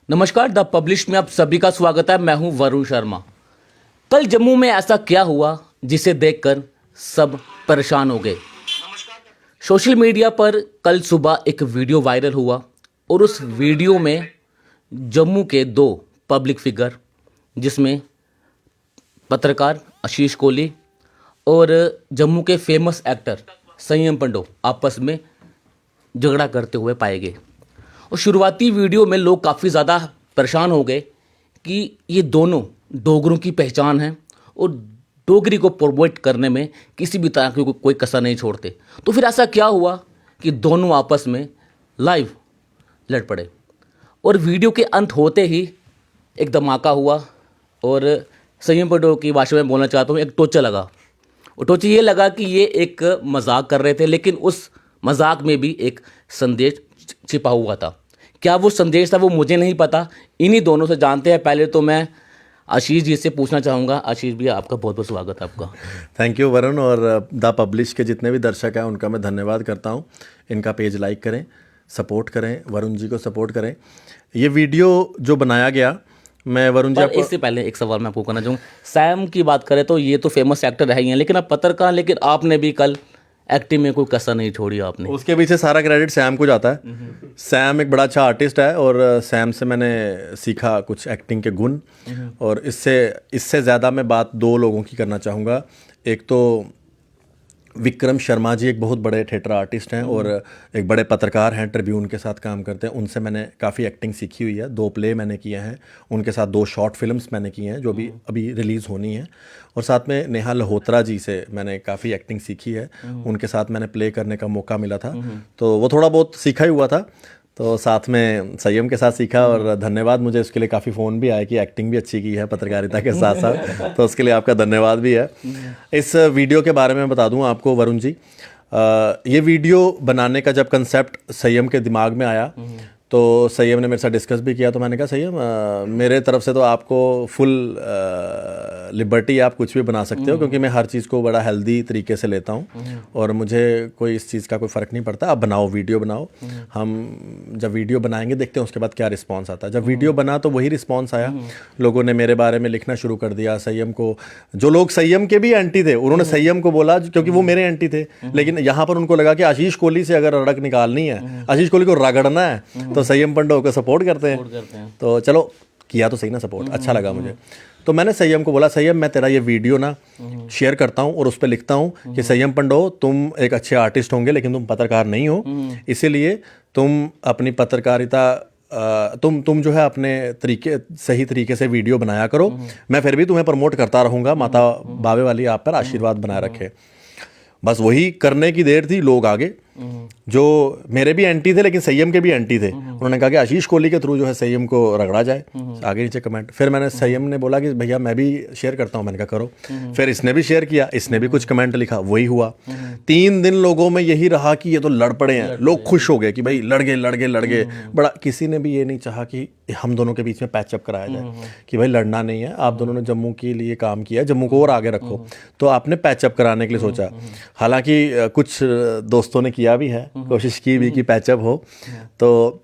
नमस्कार, the publish में आप सभी का स्वागत है। मैं हूं वरुण शर्मा। कल जम्मू में ऐसा क्या हुआ जिसे देखकर सब परेशान हो गए। सोशल मीडिया पर कल सुबह एक वीडियो वायरल हुआ और उस वीडियो में जम्मू के दो पब्लिक फिगर, जिसमें पत्रकार आशीष कोहली और जम्मू के फेमस एक्टर संयम पंडो आपस में झगड़ा करते हुए पाए गए। और शुरुआती वीडियो में लोग काफ़ी ज़्यादा परेशान हो गए कि ये दोनों डोगरों की पहचान है और डोगरी को प्रमोट करने में किसी भी तरह की कोई कसर नहीं छोड़ते। तो फिर ऐसा क्या हुआ कि दोनों आपस में लाइव लड़ पड़े और वीडियो के अंत होते ही एक धमाका हुआ। और संयम पंडो की भाषा में बोलना चाहता हूँ, एक टोचा लगा। और टोचा ये लगा कि ये एक मजाक कर रहे थे, लेकिन उस मजाक में भी एक संदेश छिपा हुआ था। क्या वो संदेश था वो मुझे नहीं पता, इन्हीं दोनों से जानते हैं। पहले तो मैं आशीष जी से पूछना चाहूँगा। आशीष भैया, आपका बहुत बहुत स्वागत है आपका। Thank you Varun. और द पब्लिश के जितने भी दर्शक हैं उनका मैं धन्यवाद करता हूं। इनका पेज लाइक करें, सपोर्ट करें, वरुण जी को सपोर्ट करें। ये वीडियो जो बनाया गया, मैं वरुण जी इससे पहले एक सवाल मैं आपको करना चाहूँगा। सैम की बात करें तो ये तो फेमस एक्टर है ही हैं, लेकिन आप पत्रकार, लेकिन आपने भी कल एक्टिंग में कोई कसर नहीं छोड़ी आपने। उसके पीछे सारा क्रेडिट सैम को जाता है। सैम एक बड़ा अच्छा आर्टिस्ट है और सैम से मैंने सीखा कुछ एक्टिंग के गुण। और इससे ज़्यादा मैं बात दो लोगों की करना चाहूँगा। एक तो विक्रम शर्मा जी एक बहुत बड़े थिएटर आर्टिस्ट हैं और एक बड़े पत्रकार हैं, ट्रिब्यून के साथ काम करते हैं। उनसे मैंने काफ़ी एक्टिंग सीखी हुई है। 2 प्ले मैंने किए हैं उनके साथ, 2 शॉर्ट फिल्म्स मैंने की हैं जो भी अभी रिलीज़ होनी है। और साथ में नेहा लहोत्रा जी से मैंने काफ़ी एक्टिंग सीखी है। उनके साथ मैंने प्ले करने का मौका मिला था, तो वो थोड़ा बहुत सीखा ही हुआ था। तो साथ में संयम के साथ सीखा और धन्यवाद, मुझे उसके लिए काफ़ी फ़ोन भी आया कि एक्टिंग भी अच्छी की है पत्रकारिता के साथ साथ, तो उसके लिए आपका धन्यवाद भी है। इस वीडियो के बारे में बता दूं आपको वरुण जी, ये वीडियो बनाने का जब कंसेप्ट संयम के दिमाग में आया तो संयम ने मेरे साथ डिस्कस भी किया। तो मैंने कहा संयम, मेरे तरफ से तो आपको फुल लिबर्टी, आप कुछ भी बना सकते हो, क्योंकि मैं हर चीज़ को बड़ा हेल्दी तरीके से लेता हूँ और मुझे कोई इस चीज़ का कोई फ़र्क नहीं पड़ता। आप बनाओ, वीडियो बनाओ। हम जब वीडियो बनाएंगे देखते हैं उसके बाद क्या रिस्पॉन्स आता है। जब वीडियो बना तो वही रिस्पॉन्स आया, लोगों ने मेरे बारे में लिखना शुरू कर दिया। संयम को, जो लोग संयम के भी एंटी थे उन्होंने संयम को बोला, क्योंकि वो मेरे एंटी थे, लेकिन यहाँ पर उनको लगा कि आशीष कोहली से अगर रड़क निकालनी है, आशीष कोहली को रगड़ना है, तो संयम पंडो को सपोर्ट करते हैं। तो चलो किया तो सही ना सपोर्ट, अच्छा लगा मुझे। तो मैंने संयम को बोला, संयम मैं तेरा ये वीडियो ना शेयर करता हूँ और उस पर लिखता हूँ कि संयम पंडो, तुम एक अच्छे आर्टिस्ट होंगे लेकिन तुम पत्रकार नहीं हो, इसीलिए तुम अपनी पत्रकारिता तुम जो है अपने सही तरीके से वीडियो बनाया करो। मैं फिर भी तुम्हें प्रमोट करता रहूँगा, माता बावे वाली आप पर आशीर्वाद बनाए रखे। बस वही करने की देर थी, लोग आगे जो मेरे भी एंटी थे लेकिन संयम के भी एंटी थे, उन्होंने कहा कि आशीष कोहली के थ्रू जो है संयम को रगड़ा जाए। आगे नीचे कमेंट, फिर मैंने संयम ने बोला कि भैया मैं भी शेयर करता हूँ, मैंने कहा करो। फिर इसने भी शेयर किया, इसने भी कुछ कमेंट लिखा, वही हुआ। 3 दिन लोगों में यही रहा कि ये तो लड़ पड़े हैं। लोग खुश हो गए कि भाई लड़ गए। बड़ा किसी ने भी ये नहीं चाहा कि हम दोनों के बीच में पैचअप कराया जाए कि भाई लड़ना नहीं है, आप दोनों ने जम्मू के लिए काम किया, जम्मू को और आगे रखो, तो आपने पैचअप कराने के लिए सोचा। हालांकि कुछ दोस्तों ने किया भी है, कोशिश की भी कि पैचअप हो। तो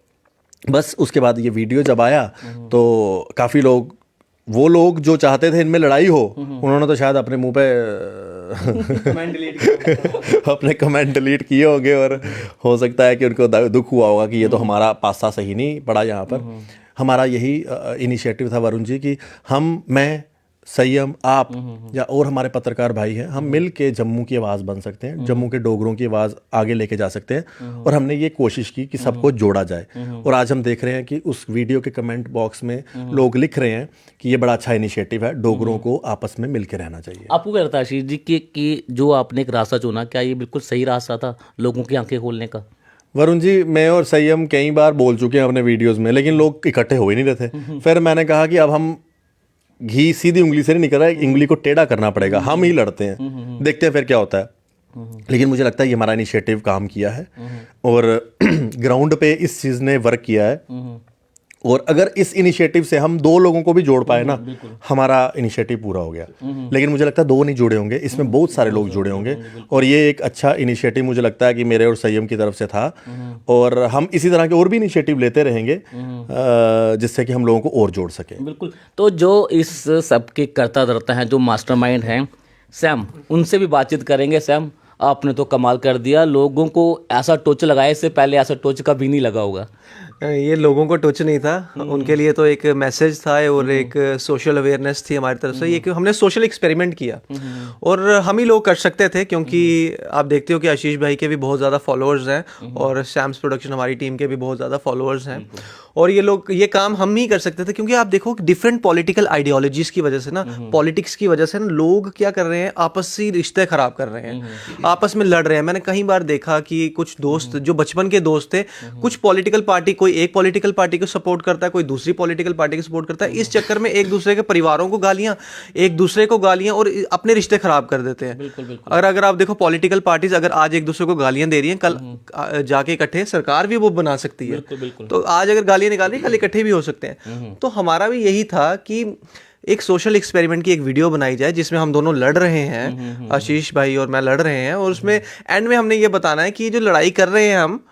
बस उसके बाद ये वीडियो जब आया तो काफ़ी लोग, वो लोग जो चाहते थे इनमें लड़ाई हो, उन्होंने तो शायद अपने मुंह पे अपने कमेंट डिलीट किए होंगे और हो सकता है कि उनको दुख हुआ होगा कि ये तो हमारा पासा सही नहीं पड़ा यहाँ पर। हमारा यही इनिशिएटिव था वरुण जी कि मैं, संयम, आप या और हमारे पत्रकार भाई हैं, हम मिल के जम्मू की आवाज़ बन सकते हैं, जम्मू के डोगरों की आवाज़ आगे लेके जा सकते हैं। और हमने ये कोशिश की कि सबको जोड़ा जाए। और आज हम देख रहे हैं कि उस वीडियो के कमेंट बॉक्स में लोग लिख रहे हैं कि ये बड़ा अच्छा इनिशिएटिव है, डोगरों को आपस में मिल के रहना चाहिए। आपको क्या लगता है आशीष जी कि जो आपने एक रास्ता चुना, क्या ये बिल्कुल सही रास्ता था लोगों की आंखें खोलने का? वरुण जी, मैं और संयम कई बार बोल चुके हैं अपने वीडियोज़ में, लेकिन लोग इकट्ठे हो ही नहीं रहे थे। फिर मैंने कहा कि अब हम घी सीधी उंगली से नहीं निकल रहा है, उंगली को टेढ़ा करना पड़ेगा, हम ही लड़ते हैं, देखते हैं फिर क्या होता है। लेकिन मुझे लगता है ये हमारा इनिशिएटिव काम किया है और ग्राउंड पे इस चीज़ ने वर्क किया है। और अगर इस इनिशिएटिव से हम 2 लोगों को भी जोड़ पाए ना, हमारा इनिशिएटिव पूरा हो गया। लेकिन मुझे लगता है 2 नहीं जुड़े होंगे, इसमें बहुत सारे लोग जुड़े होंगे, और ये एक अच्छा इनिशिएटिव मुझे लगता है कि मेरे और संयम की तरफ से था, और हम इसी तरह के और भी इनिशिएटिव लेते रहेंगे जिससे कि हम लोगों को और जोड़ सकें। बिल्कुल। तो जो इस सब के करता धरता हैं, जो मास्टरमाइंड हैं सैम, उनसे भी बातचीत करेंगे। सैम, आपने तो कमाल कर दिया, लोगों को ऐसा टोच लगाया, इससे पहले ऐसा टोच कभी नहीं लगा होगा। ये लोगों को टच नहीं था, उनके लिए तो एक मैसेज था और एक सोशल अवेयरनेस थी हमारी तरफ से। ये कि हमने सोशल एक्सपेरिमेंट किया और हम ही लोग कर सकते थे, क्योंकि आप देखते हो कि आशीष भाई के भी बहुत ज़्यादा फॉलोअर्स हैं और सैम्स प्रोडक्शन हमारी टीम के भी बहुत ज़्यादा फॉलोअर्स हैं, और ये लोग ये काम हम ही कर सकते थे। क्योंकि आप देखो डिफरेंट पॉलिटिकल आइडियोलॉजीज़ की वजह से ना, पॉलिटिक्स की वजह से ना, लोग क्या कर रहे हैं, आपसी रिश्ते ख़राब कर रहे हैं, आपस में लड़ रहे हैं। मैंने कई बार देखा कि कुछ दोस्त जो बचपन के दोस्त थे, कुछ पॉलिटिकल पार्टी, कोई एक पॉलिटिकल पार्टी को सपोर्ट करता है, कोई दूसरी पॉलिटिकल पार्टी को सपोर्ट करता है, इस चक्कर में एक दूसरे के परिवारों को गालियां, एक दूसरे को गालियां, और अपने रिश्ते खराब कर देते हैं। बिल्कुल। अगर आप देखो पॉलिटिकल पार्टीज अगर आज एक दूसरे को गालियां दे रही हैं, कल जाके इकट्ठे सरकार भी वो बना सकती है। तो आज अगर गालियां निकाल रही, कल इकट्ठे भी हो सकते हैं। तो हमारा भी यही था कि एक सोशल एक्सपेरिमेंट की एक वीडियो बनाई जाए जिसमें हम दोनों लड़ रहे हैं, आशीष भाई और मैं लड़ रहे हैं, और उसमें एंड में हमने ये बताना है कि जो लड़ाई कर रहे हैं हम,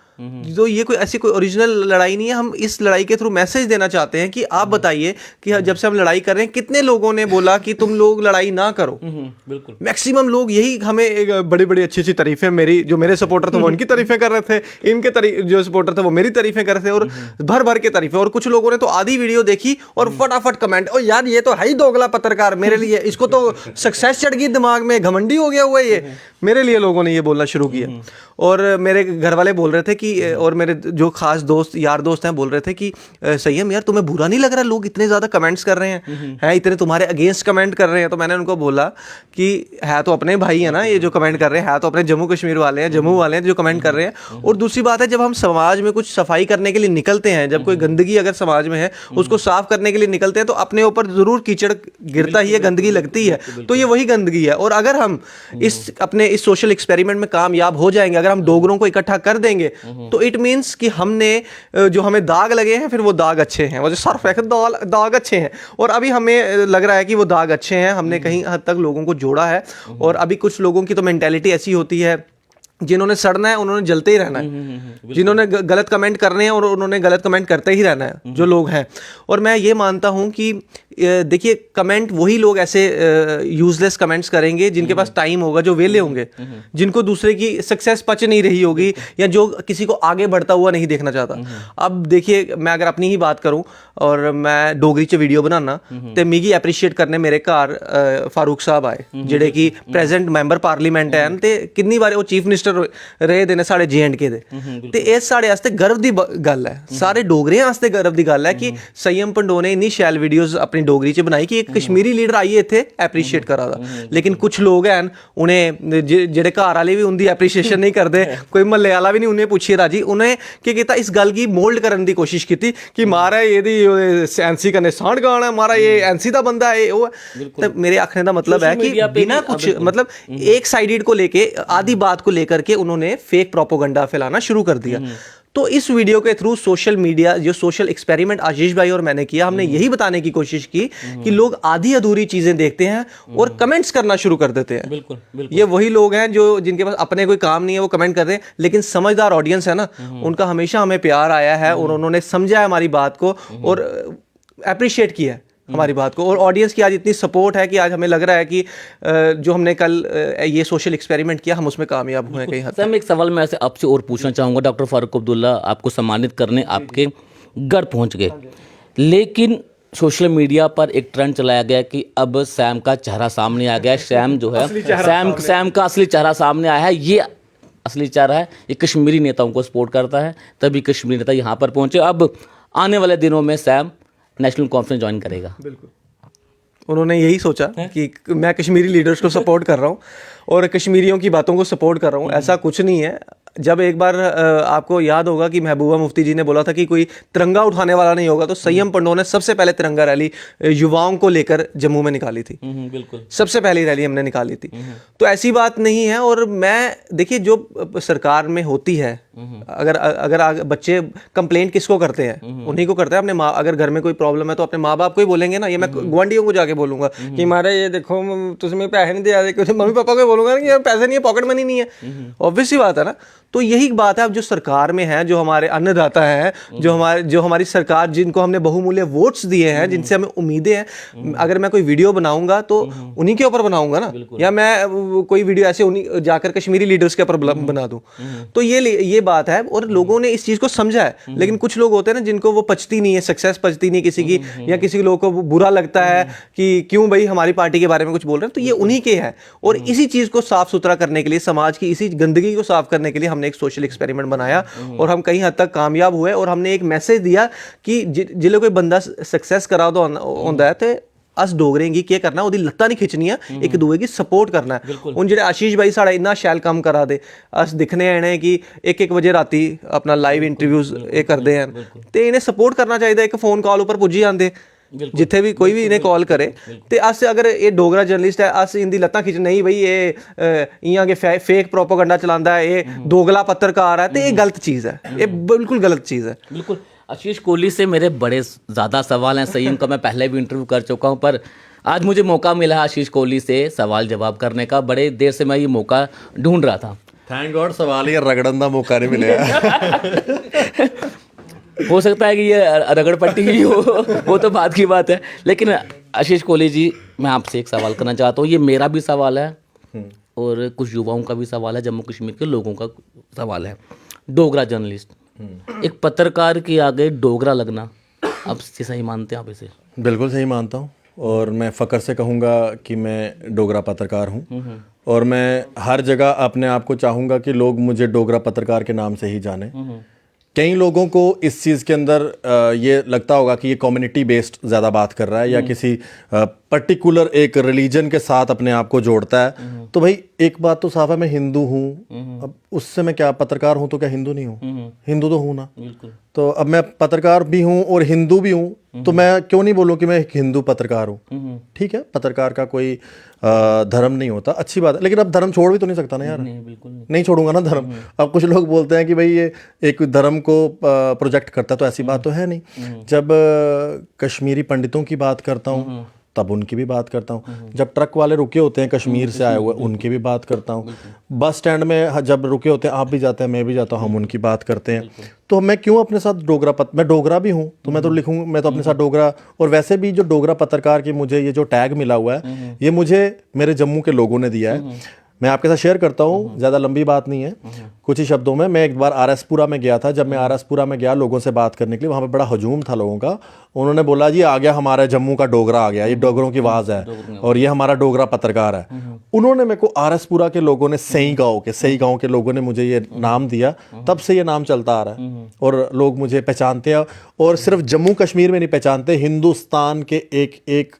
तो ये कोई ऐसी कोई ओरिजिनल लड़ाई नहीं है। हम इस लड़ाई के थ्रू मैसेज देना चाहते हैं कि आप बताइए कि जब से हम लड़ाई कर रहे हैं कितने लोगों ने बोला कि तुम लोग लड़ाई ना करो। बिल्कुल। मैक्सिमम लोग यही हमें बड़ी बड़ी अच्छी अच्छी तारीफें, मेरी जो मेरे सपोर्टर थे वो उनकी तारीफें कर रहे थे, इनके जो सपोर्टर थे वो मेरी तारीफें कर रहे थे, और भर भर के तारीफें। और कुछ लोगों ने तो आधी वीडियो देखी और फटाफट कमेंट, ओ यार ये तो है ही दोगला पत्रकार, मेरे लिए इसको तो सक्सेस चढ़ गई दिमाग में, घमंडी हो गया हुआ ये, मेरे लिए लोगों ने ये बोलना शुरू किया। और मेरे घर वाले बोल रहे थे कि, और मेरे जो खास दोस्त यार दोस्त हैं बोल रहे थे कि संयम यार तुम्हें बुरा नहीं लग रहा, लोग इतने ज़्यादा कमेंट्स कर रहे हैं, इतने तुम्हारे अगेंस्ट कमेंट कर रहे हैं। तो मैंने उनको बोला कि है तो अपने भाई है ना ये जो कमेंट कर रहे हैं, है तो अपने जम्मू कश्मीर वाले हैं, जम्मू वाले हैं जो कमेंट कर रहे हैं। और दूसरी बात है, जब हम समाज में कुछ सफाई करने के लिए निकलते हैं, जब कोई गंदगी अगर समाज में है उसको साफ करने के लिए निकलते हैं, तो अपने ऊपर ज़रूर कीचड़ गिरता ही है, गंदगी लगती है, तो ये वही गंदगी है। और अगर हम अपने इस सोशल एक्सपेरिमेंट में कामयाब हो जाएंगे, अगर हम डोगरों को इकट्ठा कर देंगे, तो इट मीन्स कि हमने जो हमें दाग लगे हैं, फिर वो दाग अच्छे हैं, वो जो सर्फ है दाग अच्छे हैं। और अभी हमें लग रहा है कि वो दाग अच्छे हैं, हमने कहीं हद तक लोगों को जोड़ा है। और अभी कुछ लोगों की तो मेंटालिटी ऐसी होती है, जिन्होंने सड़ना है उन्होंने जलते ही रहना है, जिन्होंने गलत कमेंट करने हैं और उन्होंने गलत कमेंट करते ही रहना है, जो लोग हैं। और मैं ये मानता हूं कि देखिए कमेंट वही लोग ऐसे यूजलेस कमेंट्स करेंगे जिनके पास टाइम होगा, जो वेले होंगे, जिनको दूसरे की सक्सेस पच नहीं रही होगी, या जो किसी को आगे बढ़ता हुआ नहीं देखना चाहता। अब देखिए मैं अगर अपनी ही बात करूं, और मैं डोगरी च वीडियो बनाना, तो मिगी एप्रीशिएट करने मेरे घर फारूक साहब आए, जेडे कि प्रेजेंट मैंबर पार्लीमेंट हैं, ते कितनी बार वो चीफ मिनिस्टर रहे दे ने साढ़े J&K दे। ते इह साढ़े आस्ते गर्व दी गल है, सारे डोगरें आस्ते गर्व दी गल है कि संयम पंडो ने इन्नी शैल वीडियोस अपनी डोगरी च बनाई कि एक कश्मीरी लीडर आइए इत्थे एप्रीशिएट करा दा। लेकिन कुछ लोग हैं उन्हें जेडे घर वाले भी उनकी एप्रीशिएशन नहीं करते, कोई महल्ले वाला भी नहीं उन्हें पूछिए राजी, उन्हें क्या कीता, इस गल की मोल्ड करने की कोशिश की कि मारा ये एनसी कन्नै सांड गाना, मारा ये एनसी का बंदा है वो। तो मेरे आखने का मतलब है कि बिना कुछ मतलब एक साइडेड को लेके, आधी बात को लेकर के उन्होंने फेक प्रोपोगंडा फैलाना शुरू कर दिया। तो इस वीडियो के थ्रू सोशल मीडिया, जो सोशल एक्सपेरिमेंट आशीष भाई और मैंने किया, हमने यही बताने की कोशिश की कि लोग आधी अधूरी चीजें देखते हैं और कमेंट्स करना शुरू कर देते हैं। बिल्कुल। ये वही लोग हैं जो जिनके पास अपने कोई काम नहीं है, वो कमेंट कर रहे हैं, लेकिन समझदार ऑडियंस है ना, उनका हमेशा हमें प्यार आया है और उन्होंने समझा है हमारी बात को और अप्रिशिएट किया है हमारी बात को। और ऑडियंस की आज इतनी सपोर्ट है कि आज हमें लग रहा है कि जो हमने कल ये सोशल एक्सपेरिमेंट किया, हम उसमें कामयाब हुए कहीं हद तक। सर, मैं एक सवाल मैं ऐसे आपसे और पूछना चाहूँगा। डॉक्टर फारूक अब्दुल्ला आपको सम्मानित करने आपके घर पहुँच गए, लेकिन सोशल मीडिया पर एक ट्रेंड चलाया गया कि अब सैम का चेहरा सामने आ गया। सैम जो है, सैम का असली चेहरा सामने आया है। ये असली चेहरा है, ये कश्मीरी नेताओं को सपोर्ट करता है, तभी कश्मीरी नेता यहाँ पर पहुँचे। अब आने वाले दिनों में सैम नेशनल कॉन्फ्रेंस ज्वाइन करेगा। बिल्कुल, उन्होंने यही सोचा कि मैं कश्मीरी लीडर्स को सपोर्ट कर रहा हूँ और कश्मीरियों की बातों को सपोर्ट कर रहा हूँ, ऐसा कुछ नहीं है। जब एक बार आपको याद होगा कि महबूबा मुफ्ती जी ने बोला था कि कोई तिरंगा उठाने वाला नहीं होगा, तो संयम पंडों ने सबसे पहले तिरंगा रैली युवाओं को लेकर जम्मू में निकाली थी। बिल्कुल सबसे पहली रैली हमने निकाली थी। तो ऐसी बात नहीं है। और मैं देखिए, जो सरकार में होती है, अगर बच्चे कंप्लेंट किसको करते हैं, उन्हीं को करते हैं अपने माँ। अगर घर में कोई प्रॉब्लम है तो अपने माँ बाप को ही बोलेंगे ना। ये मैं गुआंढियों को जाके बोलूंगा कि मारे ये देखो तुम्हें पैसे नहीं दिया, मम्मी पापा को बोलूंगा ना कि यार पैसे नहीं है, पॉकेट मनी नहीं है। ऑब्वियस सी बात है ना। तो यही बात है, अब जो सरकार में है, जो हमारे अन्नदाता है, जो हमारी सरकार, जिनको हमने बहुमूल्य वोट्स दिए हैं, जिनसे हमें उम्मीदें हैं, अगर मैं कोई वीडियो बनाऊंगा तो उन्हीं के ऊपर बनाऊंगा ना, या मैं कोई वीडियो ऐसे उन्हीं जाकर कश्मीरी लीडर्स के ऊपर बना दूं। तो ये बात है। और लोगों ने इस चीज को समझा है। लेकिन कुछ लोग होते हैं ना, जिनको वो पचती नहीं है, सक्सेस पचती नहीं किसी की, या किसी लोग को बुरा लगता है कि क्यों भाई हमारी पार्टी के बारे में कुछ बोल रहे हैं। तो ये उन्हीं के है। और इसी चीज को साफ सुथरा करने के लिए, समाज की इसी गंदगी को साफ करने के लिए हमने एक सोशल एक्सपेरिमेंट बनाया, और हम कहीं हद तक कामयाब हुए। और हमने एक मैसेज दिया कि जिले कोई बंदा सक्सेस करा तो होंदा है, तो अस डोगरें गी केह् करना, ओदी लत्तां नहीं खिच्चनियां, एक दूए की सपोर्ट करना है। हुण जेह्ड़े आशीष भाई साढ़ा इन्ना शैल कम्म करा दे, अस दिक्खने आने कि 1-1 बजे राती अपना लाइव इंटरव्यूज ये करदे हैं, ते इन्हें सपोर्ट करना चाहिए। एक फोन कॉल उपर पुज्जी जांदे, जिथे भी कोई भी इन्हें कॉल करे, ते अस अगर ये डोगरा जर्नलिस्ट है, अस इंदी लत्तां खिच्च नहीं भाई ये इयां के फेक प्रोपोगंडा चलांदा है, ये दोगला पत्रकार है, ते ये गलत चीज़ है, ये बिल्कुल गलत चीज़ है। बिल्कुल। आशीष कोहली से मेरे बड़े ज़्यादा सवाल हैं, संयम का मैं पहले भी इंटरव्यू कर चुका हूं, पर आज मुझे मौका मिला आशीष कोहली से सवाल जवाब करने का। बड़े देर से मैं ये मौका ढूंढ रहा था। थैंक गॉड सवाल ही रगड़न का मौका नहीं मिला। हो सकता है कि ये रगड़ पट्टी ही हो, वो तो बात की बात है। लेकिन आशीष कोहली जी, मैं आपसे एक सवाल करना चाहता हूँ। ये मेरा भी सवाल है और कुछ युवाओं का भी सवाल है, जम्मू कश्मीर के लोगों का सवाल है। डोगरा जर्नलिस्ट, एक पत्रकार के आगे डोगरा लगना, अब सही मानते हैं आप इसे? बिल्कुल सही मानता हूँ, और मैं फ़ख्र से कहूँगा कि मैं डोगरा पत्रकार हूँ। और मैं हर जगह अपने आप को चाहूँगा कि लोग मुझे डोगरा पत्रकार के नाम से ही जाने। कई लोगों को इस चीज़ के अंदर ये लगता होगा कि ये कम्युनिटी बेस्ड ज़्यादा बात कर रहा है, या किसी पर्टिकुलर एक रिलीजन के साथ अपने आप को जोड़ता है। तो भाई एक बात तो साफ है, मैं हिंदू हूँ, अब उससे मैं क्या पत्रकार हूँ तो क्या हिंदू नहीं हूँ? हिंदू तो हूँ ना। तो अब मैं पत्रकार भी हूँ और हिंदू भी हूँ, तो मैं क्यों नहीं बोलूँ कि मैं एक हिंदू पत्रकार हूँ? ठीक है, पत्रकार का कोई धर्म नहीं होता, अच्छी बात है। लेकिन अब धर्म छोड़ भी तो नहीं सकता ना यार। नहीं छोड़ूंगा ना धर्म। अब कुछ लोग बोलते हैं कि भाई ये एक धर्म को प्रोजेक्ट करता है, तो ऐसी बात तो है नहीं। जब कश्मीरी पंडितों की बात करता हूँ तब उनकी भी बात करता हूँ। जब ट्रक वाले रुके होते हैं कश्मीर से आए हुए, उनकी भी बात करता हूँ। बस स्टैंड में जब रुके होते हैं, आप भी जाते हैं, मैं भी जाता हूँ, हम उनकी बात करते हैं। तो मैं क्यों अपने साथ मैं डोगरा भी हूँ, तो मैं तो लिखूँ, मैं तो अपने साथ डोगरा। और वैसे भी जो डोगरा पत्रकार की मुझे ये जो टैग मिला हुआ है, ये मुझे मेरे जम्मू के लोगों ने दिया है। मैं आपके साथ शेयर करता हूँ, ज़्यादा लंबी बात नहीं है, कुछ ही शब्दों में। मैं एक बार आरएसपुरा में गया था। जब मैं आरएसपुरा में गया लोगों से बात करने के लिए, वहाँ पे बड़ा हजूम था लोगों का। उन्होंने बोला जी आ गया हमारे जम्मू का डोगरा आ गया, ये डोगरों की आवाज़ है और ये हमारा डोगरा पत्रकार है। उन्होंने मेरे को आरएसपुरा के लोगों ने, सही गाँव के लोगों ने मुझे ये नाम दिया। तब से ये नाम चलता आ रहा है और लोग मुझे पहचानते हैं। और सिर्फ जम्मू कश्मीर में नहीं पहचानते, हिंदुस्तान के एक एक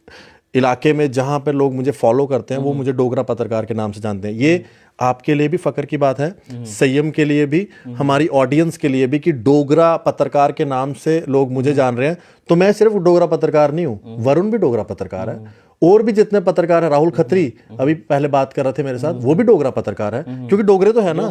इलाके में जहाँ पे लोग मुझे फॉलो करते हैं, वो मुझे डोगरा पत्रकार के नाम से जानते हैं। ये आपके लिए भी फ़ख्र की बात है, संयम के लिए भी, हमारी ऑडियंस के लिए भी, कि डोगरा पत्रकार के नाम से लोग मुझे जान रहे हैं। तो मैं सिर्फ डोगरा पत्रकार नहीं हूँ, वरुण भी डोगरा पत्रकार है, और भी जितने पत्रकार हैं, राहुल खत्री अभी पहले बात कर रहे थे मेरे साथ, वो भी डोगरा पत्रकार है, क्योंकि डोगरे तो है ना,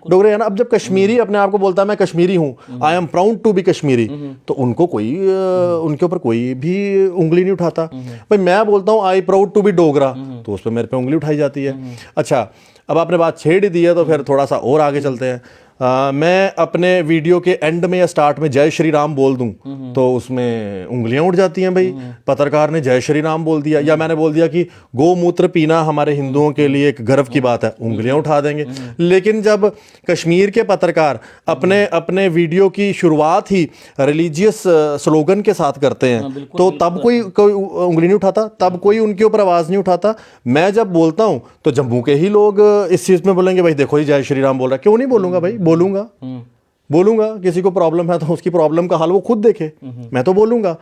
डोगरे है ना। अब जब कश्मीरी अपने आप को बोलता है मैं कश्मीरी हूँ, I am proud to be Kashmiri, तो उनको कोई उनके ऊपर कोई भी उंगली नहीं उठाता। भाई मैं बोलता हूँ I proud to be Dogra, तो उस पर मेरे पे उंगली उठाई जाती है। अच्छा, अब आपने बात छेड़ ही दी है तो फिर थोड़ा सा और आगे चलते हैं। मैं अपने वीडियो के एंड में या स्टार्ट में जय श्री राम बोल दूं तो उसमें उंगलियां उठ जाती हैं। भाई पत्रकार ने जय श्री राम बोल दिया, या मैंने बोल दिया कि गोमूत्र पीना हमारे हिंदुओं के लिए एक गर्व की बात है, उंगलियां उठा देंगे। लेकिन जब कश्मीर के पत्रकार अपने वीडियो की शुरुआत ही रिलीजियस स्लोगन के साथ करते हैं, तो तब कोई उंगली नहीं उठाता, तब कोई उनके ऊपर आवाज़ नहीं उठाता। मैं जब बोलता हूँ तो जम्मू के ही लोग इस चीज़ में बोलेंगे भाई देखो ही जय श्री राम बोल रहा है। क्यों नहीं बोलूँगा भाई, बोलूंगा। किसी को प्रॉब्लम है तो उसकी प्रॉब्लम का हाल वो खुद देखे, मैं तो बोलूंगा।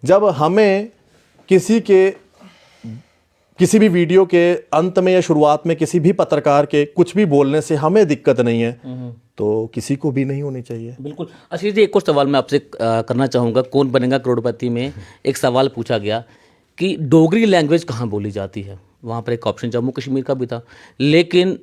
जब हमें किसी के किसी भी वीडियो के अंत में या शुरुआत में किसी भी पत्रकार के कुछ भी बोलने से हमें दिक्कत नहीं है, तो किसी को भी नहीं होनी चाहिए। बिल्कुल। आशीष जी, एक और सवाल मैं आपसे करना चाहूँगा। कौन बनेगा करोड़पति में एक सवाल पूछा गया कि डोगरी लैंग्वेज कहाँ बोली जाती है। वहाँ पर एक ऑप्शन जम्मू कश्मीर का भी था, लेकिन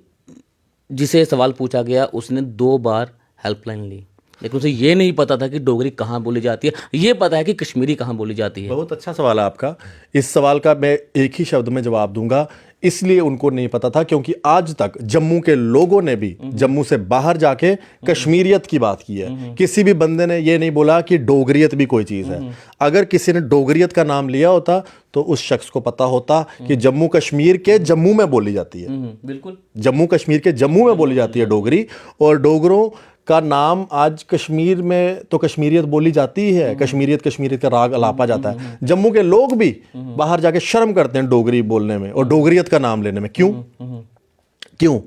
जिसे सवाल पूछा गया उसने 2 बार हेल्पलाइन ली, लेकिन उसे ये नहीं पता था कि डोगरी कहाँ बोली जाती है। ये पता है कि कश्मीरी कहाँ बोली जाती है। बहुत अच्छा सवाल है आपका। इस सवाल का मैं एक ही शब्द में जवाब दूंगा, इसलिए उनको नहीं पता था क्योंकि आज तक जम्मू के लोगों ने भी जम्मू से बाहर जाके कश्मीरियत की बात की है। किसी भी बंदे ने ये नहीं बोला कि डोगरियत भी कोई चीज़ है। अगर किसी ने डोगरियत का नाम लिया होता तो उस शख्स को पता होता कि जम्मू कश्मीर के जम्मू में बोली जाती है। बिल्कुल। जम्मू कश्मीर के जम्मू में बोली जाती है डोगरी, और डोगरों का नाम आज कश्मीर में तो कश्मीरियत बोली जाती है, कश्मीरियत का राग अलापा जाता है। जम्मू के लोग भी बाहर जाके शर्म करते हैं डोगरी बोलने में और डोगरियत का नाम लेने में। क्यों?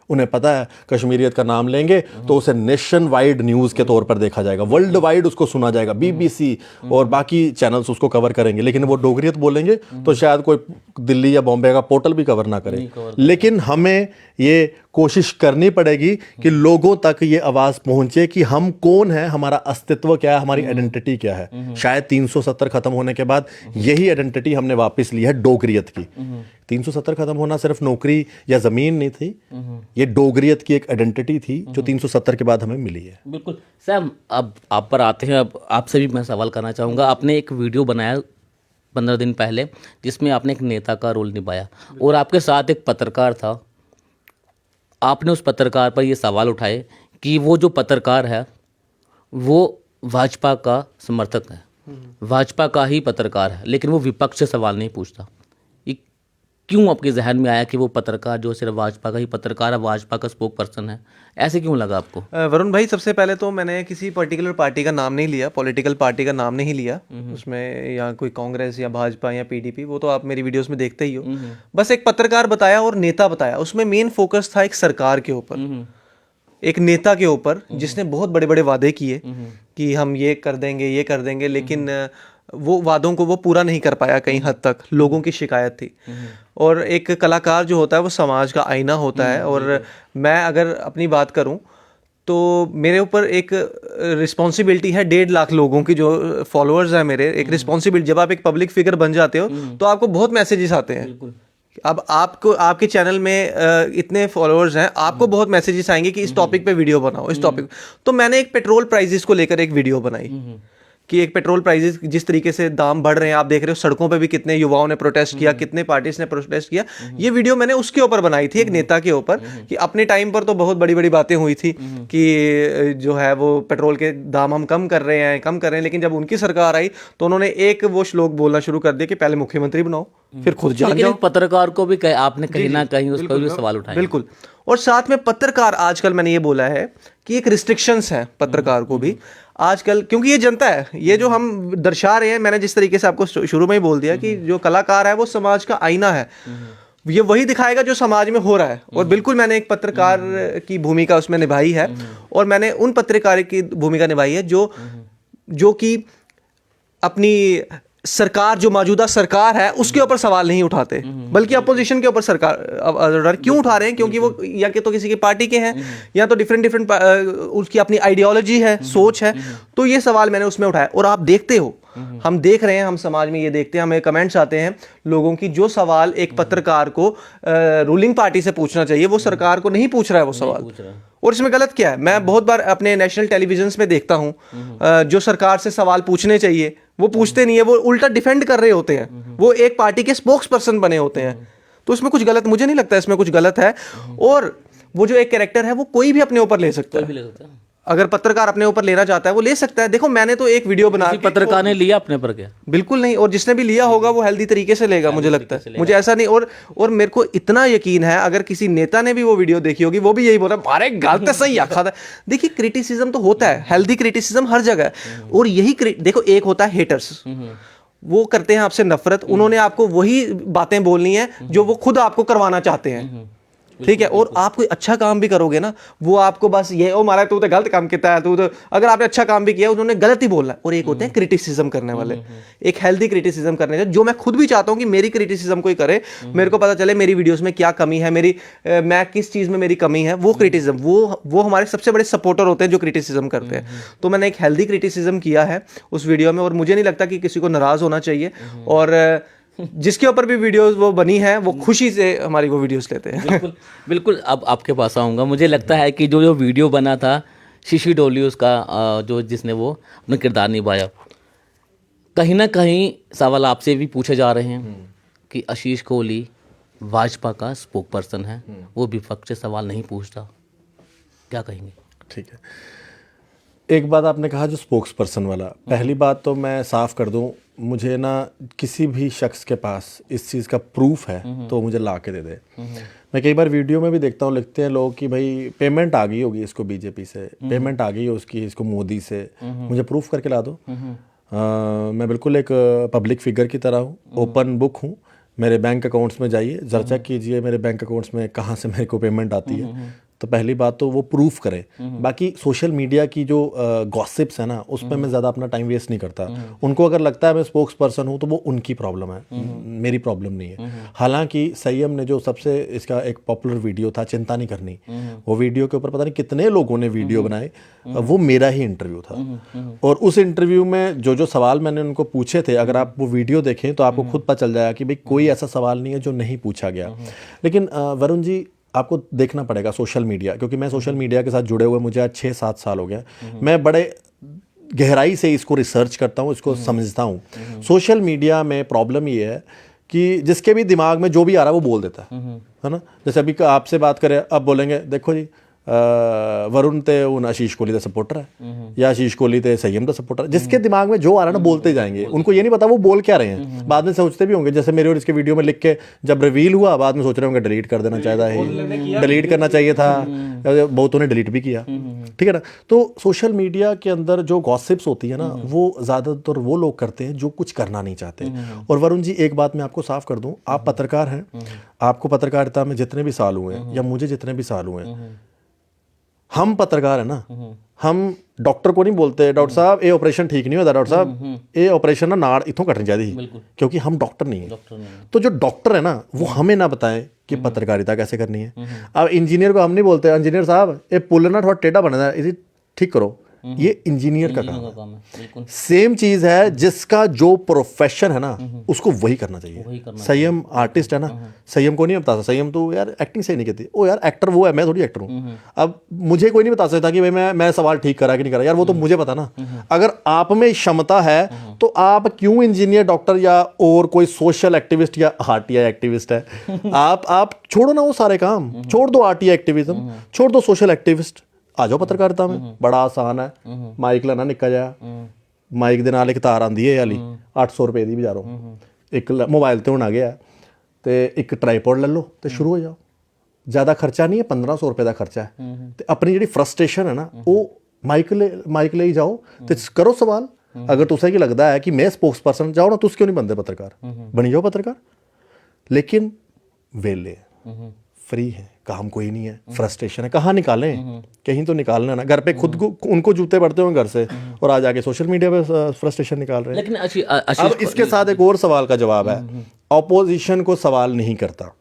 उन्हें पता है कश्मीरियत का नाम लेंगे तो उसे नेशन वाइड न्यूज़ के तौर पर देखा जाएगा, वर्ल्ड वाइड उसको सुना जाएगा, BBC और बाकी चैनल्स उसको कवर करेंगे। लेकिन वो डोगरियत बोलेंगे तो शायद कोई दिल्ली या बॉम्बे का पोर्टल भी कवर ना करे। लेकिन हमें ये कोशिश करनी पड़ेगी कि लोगों तक ये आवाज़ पहुंचे कि हम कौन है, हमारा अस्तित्व क्या है, हमारी आइडेंटिटी क्या है। शायद 370 खत्म होने के बाद यही आइडेंटिटी हमने वापस ली है, डोगरियत की। 370 खत्म होना सिर्फ नौकरी या ज़मीन नहीं थी, ये डोगरियत की एक आइडेंटिटी थी जो 370 के बाद हमें मिली है। बिल्कुल। सैम, अब आप पर आते हैं। अब आपसे भी मैं सवाल करना चाहूँगा। आपने एक वीडियो बनाया 15 दिन पहले जिसमें आपने एक नेता का रोल निभाया और आपके साथ एक पत्रकार था। आपने उस पत्रकार पर ये सवाल उठाए कि वो जो पत्रकार है वो भाजपा का समर्थक है, भाजपा का ही पत्रकार है, लेकिन वो विपक्ष से सवाल नहीं पूछता। ये क्यों आपके जहन में आया कि वो पत्रकार जो सिर्फ भाजपा का ही पत्रकार है, भाजपा का स्पोक पर्सन है? ऐसे क्यों लगा आपको? वरुण भाई, सबसे पहले तो मैंने किसी पर्टिकुलर पार्टी का नाम नहीं लिया, पॉलिटिकल पार्टी का नाम नहीं लिया उसमें, या कोई कांग्रेस या भाजपा या PDP, वो तो आप मेरी वीडियोस में देखते ही हो। बस एक पत्रकार बताया और नेता बताया। उसमें मेन फोकस था एक सरकार के ऊपर, एक नेता के ऊपर जिसने बहुत बड़े बड़े वादे किए कि हम ये कर देंगे, लेकिन वो वादों को वो पूरा नहीं कर पाया। कहीं हद तक लोगों की शिकायत थी। और एक कलाकार जो होता है वो समाज का आईना होता है। और मैं अगर अपनी बात करूं तो मेरे ऊपर एक रिस्पॉन्सिबिलिटी है 1.5 लाख लोगों की जो फॉलोअर्स हैं मेरे। एक रिस्पॉन्सिबिलिटी, जब आप एक पब्लिक फिगर बन जाते हो तो आपको बहुत मैसेजेस आते हैं। अब आपको, आपके चैनल में इतने फॉलोअर्स हैं, आपको बहुत मैसेजेस आएंगे कि इस टॉपिक पे वीडियो बनाओ, इस टॉपिक। तो मैंने एक पेट्रोल प्राइजेस को लेकर एक वीडियो बनाई कि एक पेट्रोल प्राइजेस जिस तरीके से दाम बढ़ रहे हैं, आप देख रहे हो सड़कों पे भी कितने युवाओं ने प्रोटेस्ट किया, कितने पार्टीज ने प्रोटेस्ट किया। ये वीडियो मैंने उसके ऊपर बनाई थी, एक नेता के ऊपर, कि अपने टाइम पर तो बहुत बड़ी बड़ी बातें हुई थी कि जो है वो पेट्रोल के दाम हम कम कर रहे हैं, लेकिन जब उनकी सरकार आई तो उन्होंने एक वो श्लोक बोलना शुरू कर दिया कि पहले मुख्यमंत्री बनाओ फिर खुद जान जाओ। पत्रकार को भी आपने कहीं ना कहीं उस पर भी सवाल उठाया। बिल्कुल। और साथ में पत्रकार, आजकल मैंने ये बोला है कि एक रिस्ट्रिक्शंस है पत्रकार को भी आजकल, क्योंकि ये जनता है, ये जो हम दर्शा रहे हैं, मैंने जिस तरीके से आपको शुरू में ही बोल दिया कि जो कलाकार है वो समाज का आईना है, ये वही दिखाएगा जो समाज में हो रहा है। और बिल्कुल मैंने एक पत्रकार की भूमिका उसमें निभाई है, और मैंने उन पत्रकार की भूमिका निभाई है जो कि अपनी सरकार, जो मौजूदा सरकार है उसके ऊपर सवाल नहीं उठाते, बल्कि अपोजिशन के ऊपर सरकार क्यों उठा रहे हैं, क्योंकि वो या कि तो किसी की पार्टी के हैं या तो डिफरेंट उसकी अपनी आइडियोलॉजी है, सोच है। तो ये सवाल मैंने उसमें उठाया। और आप देखते हो, हम देख रहे हैं, हम समाज में ये देखते हैं, हमें कमेंट्स आते हैं लोगों की, जो सवाल एक पत्रकार को रूलिंग पार्टी से पूछना चाहिए वो सरकार को नहीं पूछ रहा है वो सवाल। और इसमें गलत क्या है? मैं बहुत बार अपने नेशनल टेलीविजन में देखता हूं जो सरकार से सवाल पूछने चाहिए वो पूछते नहीं है, वो उल्टा डिफेंड कर रहे होते हैं, वो एक पार्टी के स्पोक्स पर्सन बने होते हैं। तो इसमें कुछ गलत, मुझे नहीं लगता इसमें कुछ गलत है। और वो जो एक कैरेक्टर है वो कोई भी अपने ऊपर ले सकता है। अगर पत्रकार अपने ऊपर लेना चाहता है वो ले सकता है। देखो, मैंने तो एक वीडियो बना, पत्रकार ने लिया अपने पर क्या? बिल्कुल नहीं। और जिसने भी लिया होगा वो हेल्दी तरीके से लेगा, मुझे लगता है, मुझे ऐसा नहीं। और मेरे को इतना यकीन है, अगर किसी नेता ने भी वो वीडियो देखी होगी वो भी यही बोला, मारे गलत सही आखा था। देखिए, क्रिटिसिज्म तो होता है, हेल्दी क्रिटिसिज्म हर जगह है। और यही देखो, एक होता है हेटर्स, वो करते हैं आपसे नफरत, उन्होंने आपको वही बातें बोलनी है जो वो खुद आपको करवाना चाहते हैं। ठीक है, और आप कोई अच्छा काम भी करोगे ना, वो आपको बस ये ओ मारा तू तो गलत काम किया है, तू तो, अगर आपने अच्छा काम भी किया उन्होंने गलत ही बोलना है। और एक होते हैं क्रिटिसिज्म करने वाले, एक हेल्दी क्रिटिसिज्म करने वाले, जो मैं खुद भी चाहता हूँ कि मेरी क्रिटिसिज्म कोई करे, मेरे को पता चले मेरी वीडियोस में क्या कमी है, मैं किस चीज में मेरी कमी है। वो क्रिटिसिज्म, वो हमारे सबसे बड़े सपोर्टर होते हैं जो क्रिटिसिज्म करते हैं। तो मैंने एक हेल्दी क्रिटिसिज्म किया है उस वीडियो में, और मुझे नहीं लगता कि किसी को नाराज होना चाहिए। और जिसके ऊपर भी वीडियोस वो बनी है वो खुशी से हमारी वो वीडियोस लेते हैं। बिल्कुल बिल्कुल। अब आपके पास आऊँगा, मुझे लगता है कि जो वीडियो बना था शिशी डोली उसका, जो जिसने वो अपना किरदार निभाया, कहीं ना कहीं सवाल आपसे भी पूछे जा रहे हैं कि आशीष कोहली भाजपा का स्पोक पर्सन है, वो विपक्ष से सवाल नहीं पूछता, क्या कहेंगे? ठीक है, एक बात आपने कहा जो स्पोक्स पर्सन वाला, पहली बात तो मैं साफ कर दूं, मुझे ना किसी भी शख्स के पास इस चीज़ का प्रूफ है तो मुझे ला के दे दे। मैं कई बार वीडियो में भी देखता हूँ, लिखते हैं लोग कि भाई पेमेंट आ गई होगी इसको बीजेपी से, पेमेंट आ गई है उसकी इसको मोदी से, मुझे प्रूफ करके ला दो। मैं बिल्कुल एक पब्लिक फिगर की तरह हूँ, ओपन बुक हूँ। मेरे बैंक अकाउंट्स में जाइए, जरा चेक कीजिए मेरे बैंक अकाउंट्स में कहाँ से मेरे को पेमेंट आती है। तो पहली बात तो वो प्रूफ करें। बाकी सोशल मीडिया की जो गॉसिप्स है ना, उस पर मैं ज़्यादा अपना टाइम वेस्ट नहीं करता। उनको अगर लगता है मैं स्पोक्स पर्सन हूँ तो वो उनकी प्रॉब्लम है, मेरी प्रॉब्लम नहीं है। हालांकि संयम ने जो सबसे इसका एक पॉपुलर वीडियो था चिंता नहीं करनी, वो वीडियो के ऊपर पता नहीं कितने लोगों ने वीडियो बनाए, वो मेरा ही इंटरव्यू था। और उस इंटरव्यू में जो जो सवाल मैंने उनको पूछे थे, अगर आप वो वीडियो देखें तो आपको खुद पता चल जाएगा कि भाई कोई ऐसा सवाल नहीं है जो नहीं पूछा गया। लेकिन वरुण जी, आपको देखना पड़ेगा सोशल मीडिया, क्योंकि मैं सोशल मीडिया के साथ जुड़े हुए मुझे आज 6-7 साल हो गए। मैं बड़े गहराई से इसको रिसर्च करता हूँ, इसको समझता हूँ। सोशल मीडिया में प्रॉब्लम ये है कि जिसके भी दिमाग में जो भी आ रहा है वो बोल देता है ना। जैसे अभी आपसे बात करें, अब बोलेंगे देखो जी वरुण ते उन आशीष कोहली का सपोर्टर है या आशीष कोहली ते संयम का सपोर्टर है। जिसके दिमाग में जो आ रहा है ना बोलते जाएंगे, उनको ये नहीं पता वो बोल क्या रहे हैं। बाद में सोचते भी होंगे, जैसे मेरे और इसके वीडियो में लिख के जब रिवील हुआ, बाद में सोच रहे होंगे डिलीट कर देना चाहिए, डिलीट करना चाहिए था, बहुतों ने डिलीट भी किया। ठीक है ना। तो सोशल मीडिया के अंदर जो गॉसिप्स होती है ना, वो ज़्यादातर वो लोग करते हैं जो कुछ करना नहीं चाहते। और वरुण जी, एक बात मैं आपको साफ कर दूं, आप पत्रकार हैं, आपको पत्रकारिता में जितने भी साल हुए हैं या मुझे जितने भी साल हुए हैं, हम पत्रकार है ना, हम डॉक्टर को नहीं बोलते डॉक्टर साहब ये ऑपरेशन ठीक नहीं होता, डॉक्टर साहब ये ऑपरेशन ना नाड़ इतों कटनी चाहिए, क्योंकि हम डॉक्टर नहीं है। तो जो डॉक्टर है ना, वो हमें ना बताएं कि पत्रकारिता कैसे करनी है। अब इंजीनियर को हम नहीं बोलते इंजीनियर साहब ये पुल ना थोड़ा टेढ़ा बना है, इसे ठीक करो, ये इंजीनियर का काम है। सेम चीज है, जिसका जो प्रोफेशन है ना उसको वही करना चाहिए। संयम आर्टिस्ट है ना, संयम को नहीं बता सकता संयम तो यार एक्टिंग सही नहीं कहती, ओ यार एक्टर वो है, मैं थोड़ी एक्टर हूँ। अब मुझे कोई नहीं बता सकता कि भाई मैं सवाल ठीक करा कि नहीं करा, यार वो तो मुझे पता ना। अगर आप में क्षमता है तो आप क्यों इंजीनियर, डॉक्टर या और कोई सोशल एक्टिविस्ट या आरटीआई एक्टिविस्ट है, आप छोड़ो ना वो सारे काम, छोड़ दो आरटीआई एक्टिविज्म, छोड़ दो सोशल एक्टिविस्ट, आ जाओ पत्रकारिता में। बड़ा आसान है, माइक लाना निक्का जा, माइक दे नाल एक तार आंदी है वाली 800 रुपए दी बजारों, एक मोबाइल ते हुण आ गया ते एक ट्राईपॉड ले लो ते शुरू हो जाओ। ज़्यादा खर्चा नहीं है, 1500 रुपए का खर्चा है। ते अपनी जी फ्रस्ट्रेशन है ना, वो माइक ले ही जाओ ते करो सवाल। अगर तुसें की लगता है कि मैं स्पोक्स पर्सन, जाओ ना, तुस क्यों नहीं बनते पत्रकार, बनी जाओ पत्रकार। लेकिन वेले फ्री है, काम कोई नहीं है, फ्रस्ट्रेशन है, कहाँ निकालें, कहीं तो निकालना ना। घर पे खुद को उनको जूते पड़ते हुए घर से, और आज आके सोशल मीडिया पे फ्रस्ट्रेशन निकाल रहे हैं। लेकिन अब इसके साथ एक और सवाल का जवाब है, ऑपोजिशन को सवाल नहीं करता।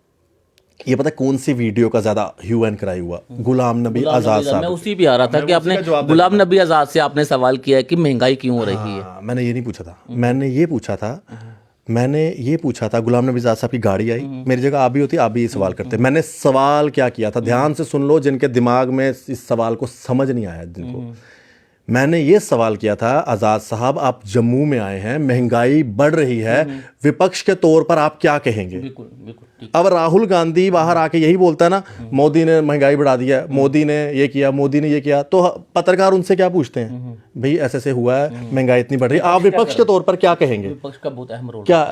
ये पता है कौन सी वीडियो का ज्यादा ह्यू एंड क्राई हुआ? गुलाम नबी आजाद साहब। मैं उसी भी आ रहा था कि आपने गुलाम नबी आजाद से आपने सवाल किया है कि महंगाई क्यों हो रही है। मैंने ये नहीं पूछा था, मैंने ये पूछा था गुलाम नबी आजाद साहब की गाड़ी आई, मेरी जगह आप भी होती, आप भी ये सवाल करते। मैंने सवाल क्या किया था, ध्यान से सुन लो, जिनके दिमाग में इस सवाल को समझ नहीं आया जिनको। मैंने ये सवाल किया था, आज़ाद साहब आप जम्मू में आए हैं, महंगाई बढ़ रही है, विपक्ष के तौर पर आप क्या कहेंगे? बिल्कुल। अब राहुल गांधी बाहर आके यही बोलता है ना, मोदी ने महंगाई बढ़ा दिया, मोदी ने ये किया, मोदी ने ये किया, तो पत्रकार उनसे क्या पूछते हैं, भाई ऐसे हुआ है, महंगाई इतनी बढ़ रही है, आप विपक्ष के तौर पर क्या कहेंगे? विपक्ष का बहुत अहम रोल क्या?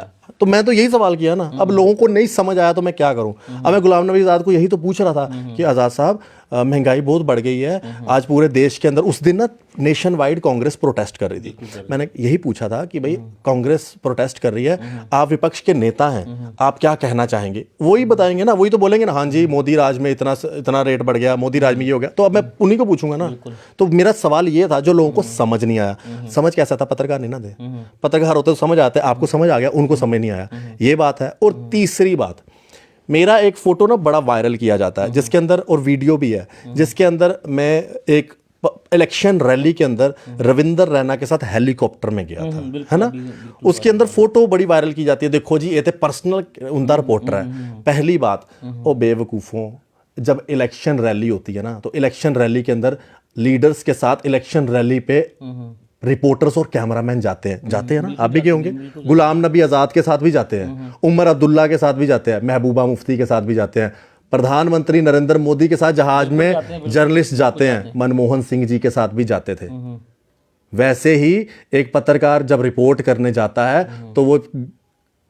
तो मैं तो यही सवाल किया ना। अब लोगों को नहीं समझ आया तो मैं क्या करूं? अब मैं गुलाम नबी आजाद को यही तो पूछ रहा था कि आज़ाद साहब महंगाई बहुत बढ़ गई है, आज पूरे देश के अंदर, उस दिन ना नेशन वाइड कांग्रेस प्रोटेस्ट कर रही थी। मैंने यही पूछा था कि भाई कांग्रेस प्रोटेस्ट कर रही है, आप विपक्ष के नेता हैं, आप क्या कहना चाहेंगे? वही बताएंगे ना, वही तो बोलेंगे ना, हाँ जी मोदी राज में इतना रेट बढ़ गया, मोदी राज में ये हो गया। तो अब मैं उन्हीं को पूछूंगा ना। तो मेरा सवाल ये था जो लोगों को समझ नहीं आया। समझ कैसा था? पत्रकार नहीं ना थे, पत्रकार होते तो समझ आते, आपको समझ आ गया, उनको समझ नहीं आया, ये बात है। और तीसरी बात, मेरा एक फोटो ना बड़ा वायरल किया जाता है जिसके अंदर, और वीडियो भी है जिसके अंदर मैं एक इलेक्शन रैली के अंदर रविंदर रैना के साथ हेलीकॉप्टर में गया था, है ना। उसके अंदर फोटो बड़ी वायरल की जाती है, देखो जी ये थे पर्सनल उनका रिपोर्टर है। पहली बात, ओ बेवकूफ़ों, जब इलेक्शन रैली होती है ना, तो इलेक्शन रैली के अंदर लीडर्स के साथ इलेक्शन रैली पे रिपोर्टर्स और कैमरामैन जाते हैं ना, आप भी गए होंगे। गुलाम नबी आज़ाद के साथ भी जाते हैं, उमर अब्दुल्ला के साथ भी जाते हैं, महबूबा मुफ्ती के साथ भी जाते हैं, प्रधानमंत्री नरेंद्र मोदी के साथ जहाज में जर्नलिस्ट जाते हैं, मनमोहन सिंह जी के साथ भी जाते थे। वैसे ही एक पत्रकार जब रिपोर्ट करने जाता है तो वो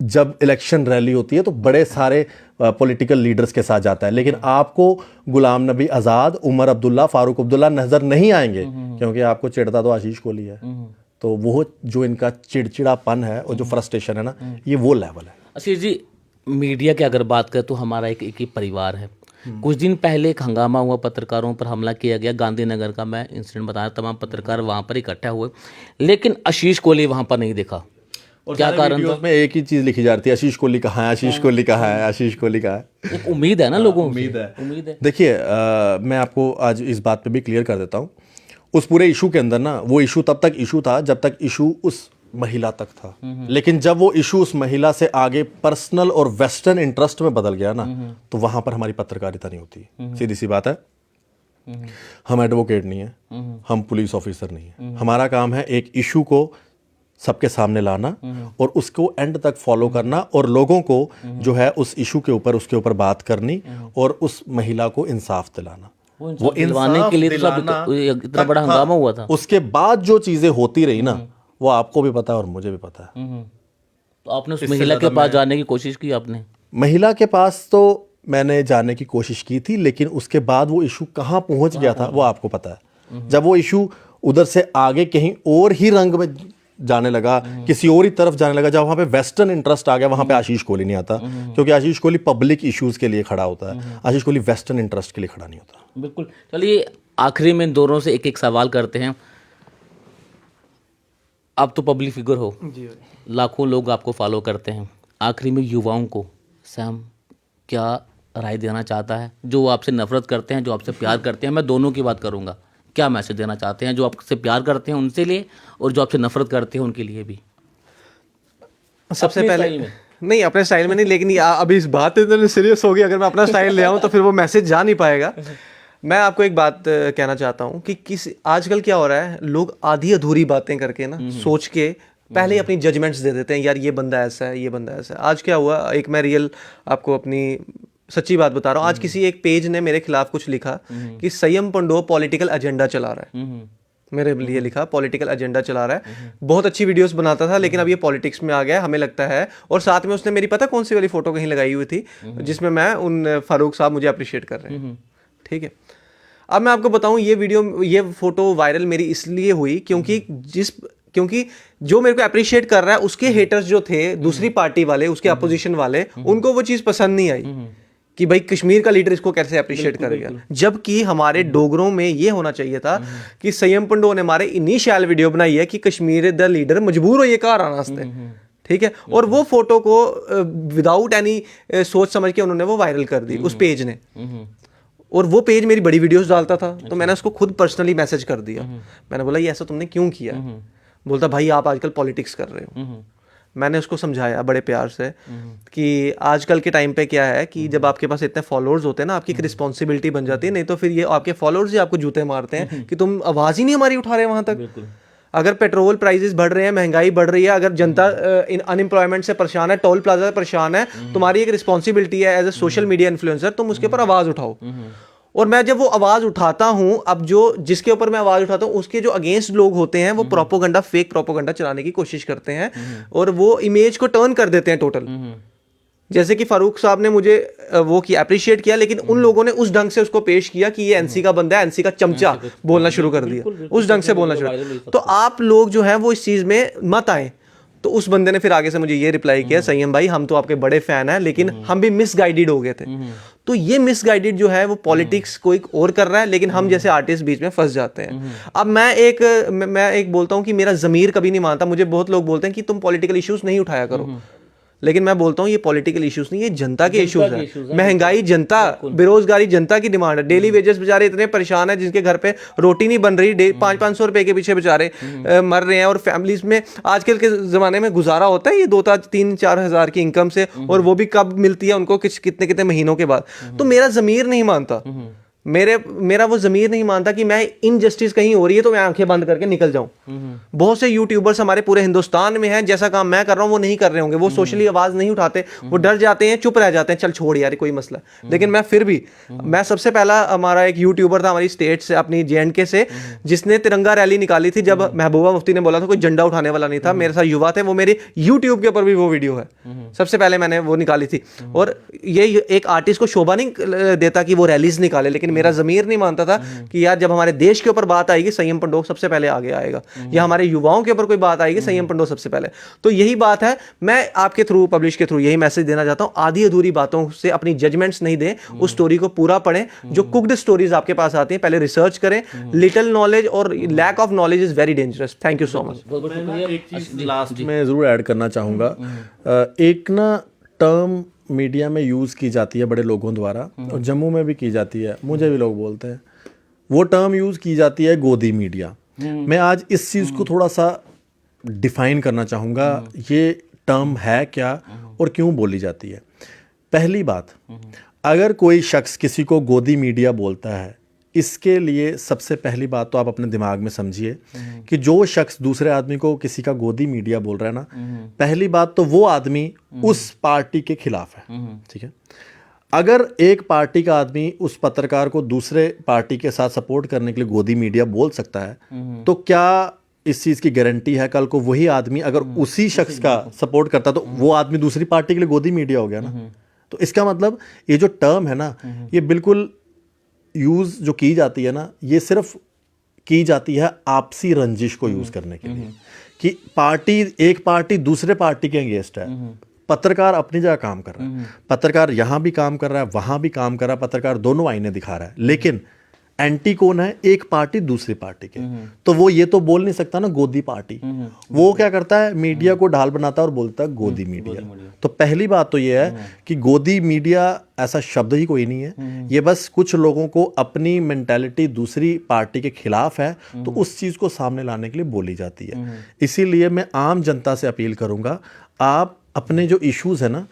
जब इलेक्शन रैली होती है तो बड़े सारे पॉलिटिकल लीडर्स के साथ जाता है। लेकिन आपको गुलाम नबी आज़ाद, उमर अब्दुल्ला, फारूक अब्दुल्ला नजर नहीं आएंगे, क्योंकि आपको चिढ़ता तो आशीष कोहली है। तो वो जो इनका चिड़चिड़ापन है और जो फ्रस्ट्रेशन है ना, ये वो लेवल है। आशीष जी, मीडिया की अगर बात करें तो हमारा एक ही परिवार है। कुछ दिन पहले एक हंगामा हुआ, पत्रकारों पर हमला किया गया, गांधीनगर का मैं इंसिडेंट बताया, तमाम पत्रकार वहां पर इकट्ठा हुए, लेकिन आशीष कोहली वहां पर नहीं दिखा। और क्या कारण था? में एक ही चीज लिखी जा रही थी, आशीष कोहली कहाँ है, आशीष कोहली कहाँ है, आशीष कोहली कहाँ है। एक उम्मीद है ना लोगों को, उम्मीद है। देखिए मैं आपको आज इस बात पे भी क्लियर कर देता हूँ। उस पूरे इशू के अंदर ना, वो इशू तब तक इशू था जब तक इशू उस महिला तक था। लेकिन जब वो इशू उस महिला से आगे पर्सनल और वेस्टर्न इंटरेस्ट में बदल गया ना, तो वहां पर हमारी पत्रकारिता नहीं होती। सीधी सी बात है, हम एडवोकेट नहीं है, हम पुलिस ऑफिसर नहीं है। हमारा काम है एक इशू को सबके सामने लाना और उसको एंड तक फॉलो करना, और लोगों को जो है उस इशू के ऊपर, उसके ऊपर बात करनी और उस महिला को इंसाफ दिलाना। वो दिलवाने के लिए तो सब इतना बड़ा हंगामा हुआ था। उसके बाद जो चीजें होती रही ना, वो आपको भी पता है और मुझे भी पता है। तो आपने उस महिला के पास जाने की कोशिश की? आपने महिला के पास तो मैंने जाने की कोशिश की थी, लेकिन उसके बाद वो इशू कहाँ पहुंच गया था वो आपको पता है। जब वो इशू उधर से आगे कहीं और ही रंग में जाने लगा, किसी और ही तरफ जाने लगा, जब वहाँ पे वेस्टर्न इंटरेस्ट आ गया, वहाँ पे आशीष कोहली नहीं आता, क्योंकि आशीष कोहली पब्लिक इश्यूज के लिए खड़ा होता है। आशीष कोहली वेस्टर्न इंटरेस्ट के लिए खड़ा नहीं होता। बिल्कुल। चलिए आखिरी में इन दोनों से एक एक सवाल करते हैं। आप तो पब्लिक फिगर हो, लाखों लोग आपको फॉलो करते हैं। आखिरी में युवाओं को सैम क्या राय देना चाहता है? जो आपसे नफरत करते हैं, जो आपसे प्यार करते हैं, मैं दोनों की बात करूंगा, क्या मैसेज देना चाहते हैं? जो आपसे प्यार करते हैं उनसे लिए, और जो आपसे नफरत करते हैं उनके लिए भी। सबसे पहले नहीं, अपने स्टाइल में नहीं, लेकिन अभी इस बात इतनी सीरियस होगी, अगर मैं अपना स्टाइल ले आऊँ तो फिर वो मैसेज जा नहीं पाएगा। मैं आपको एक बात कहना चाहता हूँ कि आजकल क्या हो रहा है, लोग आधी अधूरी बातें करके ना, सोच के पहले ही अपनी जजमेंट्स दे देते हैं, यार ये बंदा ऐसा है, ये बंदा ऐसा है। आज क्या हुआ, एक मैं रियल आपको अपनी सच्ची बात बता रहा हूँ। आज किसी एक पेज ने मेरे खिलाफ कुछ लिखा कि संयम पंडो पॉलिटिकल एजेंडा चला रहा है। मेरे लिए लिखा पॉलिटिकल एजेंडा चला रहा है। बहुत अच्छी वीडियोस बनाता था, लेकिन अब ये पॉलिटिक्स में आ गया, हमें लगता है। और साथ में उसने मेरी पता कौन सी वाली फोटो कहीं लगाई हुई थी, जिसमें मैं उन फारूक साहब मुझे अप्रिशिएट कर रहे हैं। ठीक है, अब मैं आपको बताऊं, ये फोटो वायरल मेरी इसलिए हुई क्योंकि जो मेरे को अप्रिशिएट कर रहा है, उसके हेटर्स जो थे, दूसरी पार्टी वाले, उसके अपोजिशन वाले, उनको वो चीज़ पसंद नहीं आई कि भाई कश्मीर का लीडर इसको कैसे अप्रिशिएट करेगा। जबकि हमारे डोगरों में ये होना चाहिए था कि संयम पंडो ने हमारे इनिशियल वीडियो बनाई है कि कश्मीर द लीडर मजबूर हो ये घर आना वास्ते। ठीक है, और वो फोटो को विदाउट एनी सोच समझ के उन्होंने वो वायरल कर दी उस पेज ने। और वो पेज मेरी बड़ी वीडियोस डालता था, तो मैंने उसको खुद पर्सनली मैसेज कर दिया। मैंने बोला ये ऐसा तुमने क्यों किया? बोलता भाई आप आजकल पॉलिटिक्स कर रहे हो। मैंने उसको समझाया बड़े प्यार से कि आजकल के टाइम पे क्या है कि जब आपके पास इतने फॉलोअर्स होते हैं ना, आपकी एक रिस्पॉन्सिबिलिटी बन जाती है। नहीं तो फिर ये आपके फॉलोअर्स ही आपको जूते मारते हैं कि तुम आवाज़ ही नहीं हमारी उठा रहे वहाँ तक। अगर पेट्रोल प्राइसेस बढ़ रहे हैं, महंगाई बढ़ रही है, अगर जनता अनएम्प्लॉयमेंट से परेशान है, टोल प्लाजा से परेशान है, तुम्हारी एक रिस्पॉन्सिबिलिटी है as a social media influencer, तुम उसके ऊपर आवाज़ उठाओ। और मैं जब वो आवाज़ उठाता हूं, अब जिसके ऊपर मैं आवाज़ उठाता हूं, उसके जो अगेंस्ट लोग होते हैं, वो प्रोपोगंडा, फेक प्रोपोगंडा चलाने की कोशिश करते हैं और वो इमेज को टर्न कर देते हैं टोटल। जैसे कि फारूक साहब ने मुझे वो किया, अप्रिशिएट किया, लेकिन उन लोगों ने उस ढंग से उसको पेश किया कि ये एनसी का बंदा है, एनसी का चमचा बोलना शुरू कर दिया, उस ढंग से बोलना शुरू। तो आप लोग जो है वो इस चीज़ में मत आए। तो उस बंदे ने फिर आगे से मुझे ये रिप्लाई किया, संयम भाई हम तो आपके बड़े फैन हैं, लेकिन हम भी मिसगाइडेड हो गए थे। तो ये मिसगाइडेड जो है वो पॉलिटिक्स कोई और कर रहा है, लेकिन हम जैसे आर्टिस्ट बीच में फंस जाते हैं। अब मैं एक बोलता हूँ कि मेरा ज़मीर कभी नहीं मानता। मुझे बहुत लोग बोलते हैं कि तुम पॉलिटिकल इश्यूज नहीं उठाया करो, लेकिन मैं बोलता हूँ ये पॉलिटिकल इश्यूज नहीं, ये जनता के इश्यूज है। महंगाई जनता, बेरोजगारी जनता की डिमांड है। डेली वेजेस बेचारे इतने परेशान है, जिनके घर पे रोटी नहीं बन रही, 500-500 रुपए के पीछे बेचारे मर रहे हैं। और फैमिलीज में आजकल के ज़माने में गुजारा होता है ये 2-3-4 हज़ार की इनकम से, और वो भी कब मिलती है उनको, कितने कितने महीनों के बाद। तो मेरा ज़मीर नहीं मानता, मेरा वो ज़मीर नहीं मानता कि मैं इनजस्टिस कहीं हो रही है तो मैं आंखें बंद करके निकल जाऊं। बहुत से यूट्यूबर्स हमारे पूरे हिंदुस्तान में हैं, जैसा काम मैं कर रहा हूं वो नहीं कर रहे होंगे, वो सोशली आवाज़ नहीं उठाते, वो डर जाते हैं, चुप रह जाते हैं, चल छोड़ यार कोई मसला। लेकिन मैं फिर भी, मैं सबसे पहला, हमारा एक यूट्यूबर था हमारी स्टेट से, अपनी JNK से, जिसने तिरंगा रैली निकाली थी जब महबूबा मुफ्ती ने बोला था कोई झंडा उठाने वाला नहीं था। मेरे साथ युवा थे, वो मेरे यूट्यूब के ऊपर भी वो वीडियो है, सबसे पहले मैंने वो निकाली थी। और ये एक आर्टिस्ट को शोभा नहीं देता कि वो रैलीज निकाले, लेकिन मेरा ज़मीर नहीं मानता था कि यार जब हमारे देश के ऊपर बात आएगी संयम पंडोक सबसे पहले आगे आएगा, या हमारे युवाओं के ऊपर कोई बात आएगी संयम पंडोक सबसे पहले। तो यही बात है, मैं आपके थ्रू, पब्लिश के थ्रू यही मैसेज देना चाहता हूं, आधी अधूरी बातों से अपनी जजमेंट्स नहीं दें, उस स्टोरी को पूरा पढ़ें। जो कुक्ड स्टोरीज आपके पास आती हैं पहले रिसर्च करें। लिटिल नॉलेज और lack of knowledge is very dangerous. Thank you so much. एक चीज़ लास्ट में ज़रूर ऐड करना चाहूँगा। एक ना टर्म मीडिया में यूज़ की जाती है बड़े लोगों द्वारा, और जम्मू में भी की जाती है, मुझे भी लोग बोलते हैं, वो टर्म यूज़ की जाती है गोदी मीडिया। मैं आज इस चीज़ को थोड़ा सा डिफाइन करना चाहूँगा, ये टर्म है क्या और क्यों बोली जाती है। पहली बात, अगर कोई शख्स किसी को गोदी मीडिया बोलता है, इसके लिए सबसे पहली बात तो आप अपने दिमाग में समझिए कि जो शख्स दूसरे आदमी को किसी का गोदी मीडिया बोल रहा है ना, पहली बात तो वो आदमी उस पार्टी के खिलाफ है, ठीक है। अगर एक पार्टी का आदमी उस पत्रकार को दूसरे पार्टी के साथ सपोर्ट करने के लिए गोदी मीडिया बोल सकता है, तो क्या इस चीज़ की गारंटी है कल को वही आदमी अगर उसी शख्स का सपोर्ट करता तो वो आदमी दूसरी पार्टी के लिए गोदी मीडिया हो गया ना। तो इसका मतलब ये जो टर्म है ना, ये बिल्कुल यूज़ जो की जाती है ना, ये सिर्फ की जाती है आपसी रंजिश को यूज़ करने के लिए, कि एक पार्टी दूसरे पार्टी के अगेंस्ट है। पत्रकार अपनी जगह काम कर रहा है, पत्रकार यहाँ भी काम कर रहा है, वहाँ भी काम कर रहा है, पत्रकार दोनों आईने दिखा रहा है, लेकिन एंटी कौन है? एक पार्टी दूसरी पार्टी के। तो वो ये तो बोल नहीं सकता ना गोदी पार्टी। वो क्या करता है? मीडिया को ढाल बनाता है और बोलता है गोदी मीडिया। तो पहली बात तो ये है कि गोदी मीडिया ऐसा शब्द ही कोई नहीं है, ये बस कुछ लोगों को अपनी मेंटालिटी दूसरी पार्टी के खिलाफ है तो उस चीज़ को सामने लाने के लिए बोली जाती है। इसीलिए मैं आम जनता से अपील करूँगा, आप अपने जो इश्यूज़ है ना,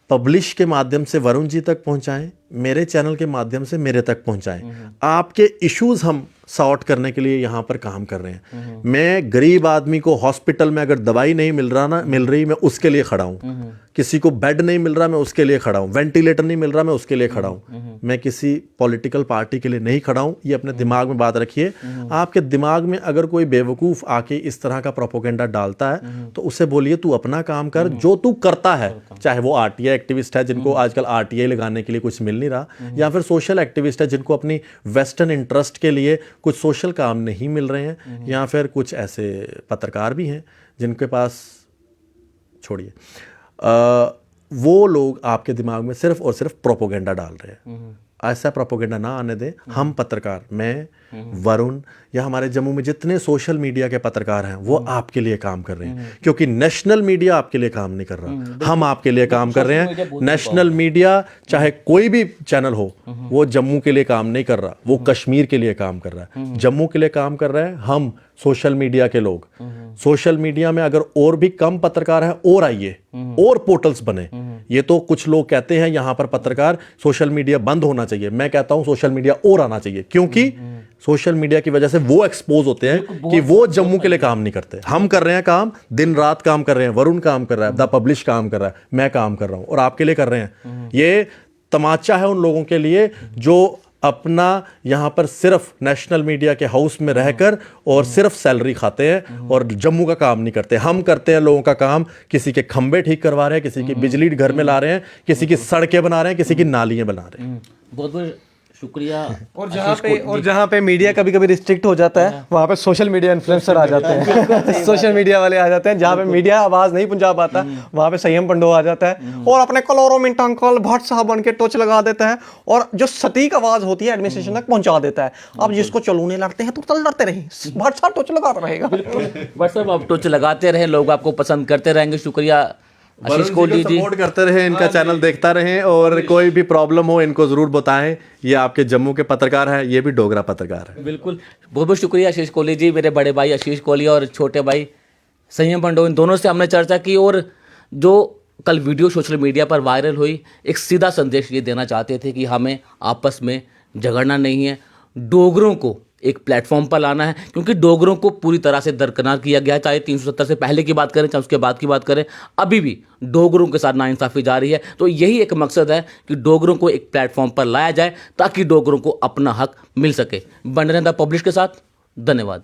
पब्लिश के माध्यम से वरुण जी तक पहुंचाएं, मेरे चैनल के माध्यम से मेरे तक पहुंचाएं। आपके इश्यूज हम सॉर्ट करने के लिए यहाँ पर काम कर रहे हैं। मैं गरीब आदमी को हॉस्पिटल में अगर दवाई नहीं मिल रही, मैं उसके लिए खड़ा हूँ। किसी को बेड नहीं मिल रहा, मैं उसके लिए खड़ा हूँ। वेंटिलेटर नहीं मिल रहा, मैं उसके लिए खड़ा हूँ। मैं किसी पॉलिटिकल पार्टी के लिए नहीं खड़ा हूँ। ये अपने दिमाग में बात रखिए। आपके दिमाग में अगर कोई बेवकूफ़ आके इस तरह का प्रोपोगेंडा डालता है तो उसे बोलिए तू अपना काम कर, जो तू करता है, चाहे वो RTI एक्टिविस्ट है जिनको आजकल RTI लगाने के लिए कुछ मिल नहीं रहा, या फिर सोशल एक्टिविस्ट है जिनको अपनी वेस्टर्न इंटरेस्ट के लिए कुछ सोशल काम नहीं मिल रहे हैं, या फिर कुछ ऐसे पत्रकार भी हैं जिनके पास, छोड़िए, वो लोग आपके दिमाग में सिर्फ और सिर्फ प्रोपोगेंडा डाल रहे हैं। ऐसा प्रोपोगेंडा ना आने दें। हम पत्रकार, मैं, वरुण, या हमारे जम्मू में जितने सोशल मीडिया के पत्रकार हैं वो आपके लिए काम कर रहे हैं, क्योंकि नेशनल मीडिया आपके लिए काम नहीं कर रहा, हम आपके लिए काम कर रहे हैं। नेशनल मीडिया चाहे कोई भी चैनल हो, वो जम्मू के लिए काम नहीं कर रहा, वो कश्मीर के लिए काम कर रहा है, जम्मू के लिए काम कर रहे हैं हम सोशल मीडिया के लोग। सोशल मीडिया में अगर और भी कम पत्रकार हैं, और आइए, और पोर्टल्स बने। ये तो कुछ लोग कहते हैं यहाँ पर पत्रकार, सोशल मीडिया बंद होना चाहिए। मैं कहता हूँ सोशल मीडिया और आना चाहिए, क्योंकि सोशल मीडिया की वजह से वो एक्सपोज होते हैं कि वो जम्मू के लिए काम नहीं करते। हम कर रहे हैं काम, दिन रात काम कर रहे हैं। वरुण काम कर रहा है, द पब्लिश काम कर रहा है, मैं काम कर रहा हूँ, और आपके लिए कर रहे हैं। ये तमाचा है उन लोगों के लिए जो अपना यहाँ पर सिर्फ नेशनल मीडिया के हाउस में रहकर और सिर्फ सैलरी खाते हैं और जम्मू का काम नहीं करते। हम करते हैं लोगों का काम, किसी के खंबे ठीक करवा रहे हैं, किसी की बिजली घर में ला रहे हैं, किसी की सड़कें बना रहे हैं, किसी की नालियाँ बना रहे हैं। बहुत बहुत शुक्रिया। और जहाँ पे मीडिया कभी कभी रिस्ट्रिक्ट हो जाता है, वहाँ पे सोशल मीडिया इन्फ्लुएंसर आ जाते हैं, सोशल मीडिया वाले आ जाते हैं। जहाँ पे मीडिया आवाज नहीं पहुंचा पाता, वहाँ पे संयम पंडो आ जाता है और अपने कलोरोमिंट अंकल भट्ट साहब बन के टोच लगा देता है और जो सटीक आवाज होती है एडमिनिस्ट्रेशन तक पहुंचा देता है। अब जिसको चलूने लड़ते हैं तो चल लड़ते रहे, भट्ट साहब टोच लगाता रहेगा। बट साहब आप टोच लगाते रहे, लोग आपको पसंद करते रहेंगे। शुक्रिया आशीष कोहली जी। सपोर्ट करते रहे, इनका चैनल देखता रहें और कोई भी प्रॉब्लम हो इनको जरूर बताएं। ये आपके जम्मू के पत्रकार हैं, ये भी डोगरा पत्रकार है। बिल्कुल, बहुत बहुत शुक्रिया आशीष कोहली जी। मेरे बड़े भाई आशीष कोहली और छोटे भाई संयम पंडो, इन दोनों से हमने चर्चा की और जो कल वीडियो सोशल मीडिया पर वायरल हुई, एक सीधा संदेश ये देना चाहते थे कि हमें आपस में झगड़ना नहीं है, डोगरों को एक प्लेटफॉर्म पर लाना है, क्योंकि डोगरों को पूरी तरह से दरकिनार किया गया है। चाहे 370 से पहले की बात करें, चाहे उसके बाद की बात करें, अभी भी डोगरों के साथ नाइंसाफ़ी जारी है। तो यही एक मकसद है कि डोगरों को एक प्लेटफॉर्म पर लाया जाए ताकि डोगरों को अपना हक मिल सके। बने रहें द पब्लिश के साथ। धन्यवाद।